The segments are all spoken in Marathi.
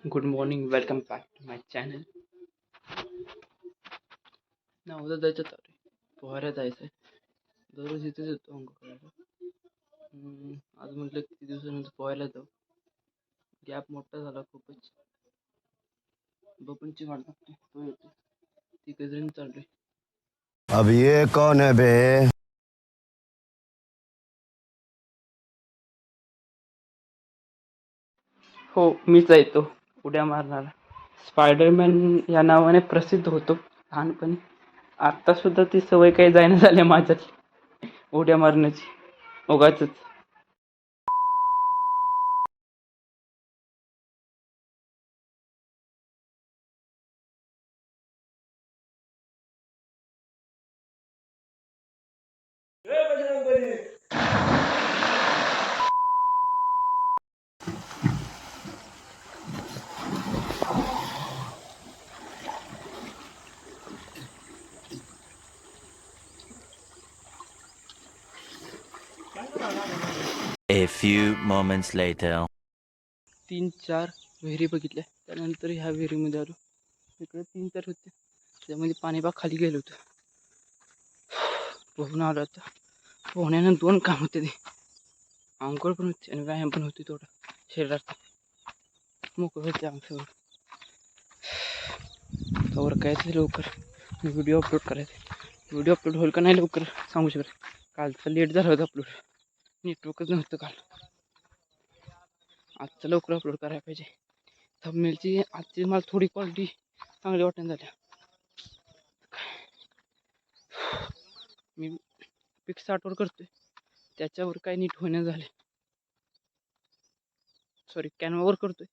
Good morning, welcome back to my channel. ना उद्या जायचं तर पोहायला जायचं आहे. दररोज इथेच येतो अंघोळ करायला. आज म्हटलं किती दिवसानंतर पोहायला जाऊ. गॅप मोठा झाला खूपच. बबनची वाट बघतो, तो येतो. ती गजरीन चाललोय. अब ये कौन है बे? हो, मीच आहे तो उड्या मारणारा. स्पायडरमॅन या नावाने प्रसिद्ध होतो लहानपणी. आत्ता सुद्धा ती सवय काही जायना झाली माझ्यात उड्या मारण्याची, उगाचच. A few moments later. 3-4 विहिरी बघितल्या, त्यानंतर ह्या विहिरीमध्ये आलो. इकडे 3-4 होते, त्यामध्ये पाणी बा खाली गेलं होतं. पोहून आलो आता. पोहण्यानं 2 काम होते, ते अंघोळ पण होती आणि व्यायाम पण होती. थोडा शरीरात मोकळं होते अंग सगळं. त्यावर काय ते लवकर व्हिडिओ अपलोड करायचे. व्हिडिओ अपलोड होईल का नाही लवकर सांगू शकत. कालचं लेट झालं होतं अपलोड, नेटवर्कच नव्हतं काल. आजचं लवकर अपलोड करायला पाहिजे. थंबनेलची आजची मला थोडी क्वालिटी चांगली वाटून झाल्या. मी पिक्सआर्टवर करतोय, त्याच्यावर काही नीट होणं झाले. सॉरी, कॅनवावर करतोय.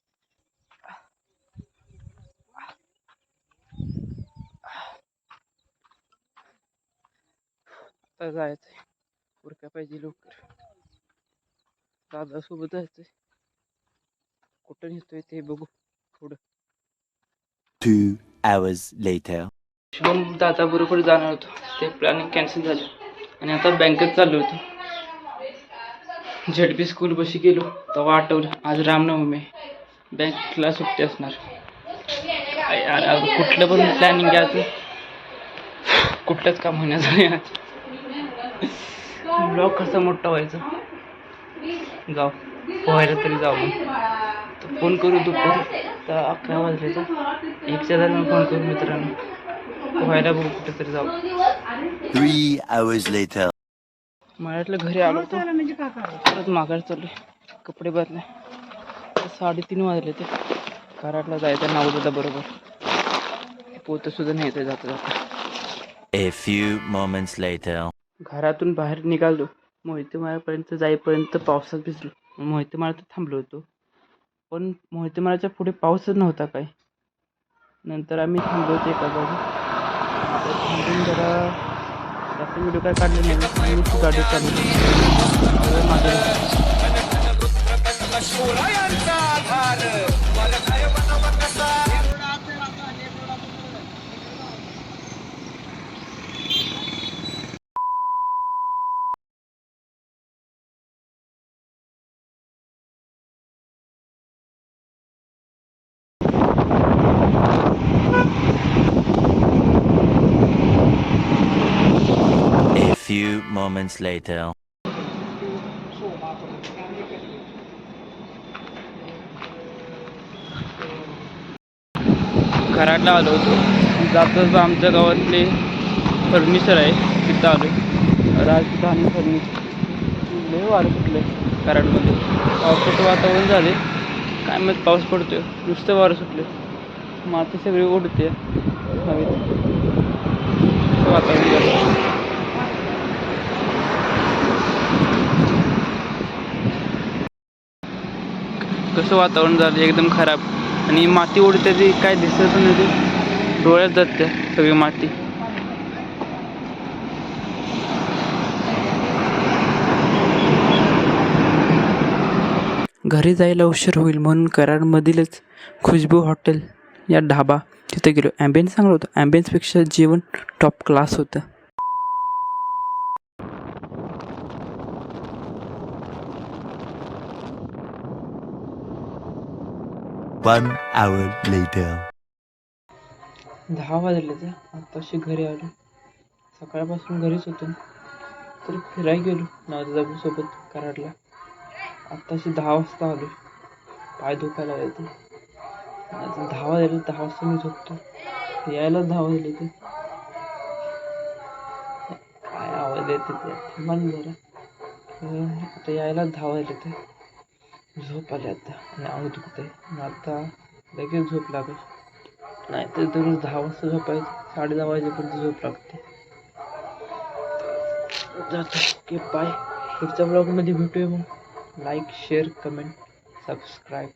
आता जायचंय, उरका पाहिजे लवकर. दादासोबत जायचंय. कुठं नेतोय ते बघू थोडं. 2 hours later. शुभम दादा बरोबर जाणार होतो, ते प्लॅनिंग कॅन्सल झालं आणि आता बँकेत चाललो होतो. झेडपी स्कूल बशी गेलो तेव्हा आठवलं आज रामनवमी, बँकला सुट्टी असणार. यार, कुठलं पण प्लॅनिंग घ्यायचं, कुठलंच काम होण्याचं नाही. आज ब्लॉग कसा मोठा व्हायचा. जाऊ पोहायला तरी जाऊ. तर फोन करू दुपारी, तर 11 वाजले, तर 1च्या दरम्यान फोन करू मित्रांनो. पोहायला बघू कुठं तरी जाऊ. 3 hours later. मळ्यातलं घरी आलो होतो, परत माघार चाललोय. कपडे बदले. 3:30 वाजले, ते कराडला जायचं नावदादा बरोबर. पोतं सुद्धा नाही येते जाता जाता. A few moments later. घरातून बाहेर निघालो. मोहितेमाळ्यापर्यंत जाईपर्यंत पावसात भिजलो. मोहितेमाळ्यात थांबलो होतो, पण मोहितेमाळ्याच्या पुढे पाऊसच नव्हता काय. नंतर आम्ही थांबलो होतो एका जागी. थांबून जरा जास्त व्हिडिओ काय काढले नाही. मी गाडी चालवली. A few moments later. कराडला आलो होतो. जातच आमच्या गावातले फर्निचर आहे, तिथं आलो. राजधानी फर्निचर. लय वारं सुटलं कराडमध्ये. पावसाचं वातावरण झाले, काय माहीत पाऊस पडतोय. नुसतं वारं सुटले, माती सगळी उडते हवेत. वातावरण झालं. कसं वातावरण झालं एकदम खराब. आणि माती उडते, ती काय दिसत नाही, ती डोळ्यात जाते सगळी माती. घरी जायला उशीर होईल म्हणून कराडमधीलच खुशबू हॉटेल या ढाबा तिथे गेलो. ॲम्बियन्स चांगलं होतं. ॲम्बियन्सपेक्षा जेवण टॉप क्लास होतं. 1 hour later. 10 वाजले तर आत्ताशी घरी आलो. सकाळपासून घरीच होतो तर फिरायला गेलो नाजदाबूसोबत कराडला. आत्ताशी 10 वाजता आलो. पाय दुखायला लागले ते. आता 10 वाजले, 10 वाजता मी झोपतो. यायला 10 वाजले ते. काय आवाज येते ते थांबा ना जरा. आता यायला 10 वाजले ते. झोप आली आता आणि अंग दुखतंय. आता लगेच झोप लागेल. नाही तर दररोज 10 वाजता झोपायचं, 10:30 वाजेपर्यंत झोप लागते. जातो ओके बाय. पुढच्या ब्लॉगमध्ये भेटूया मग. Like share comment subscribe.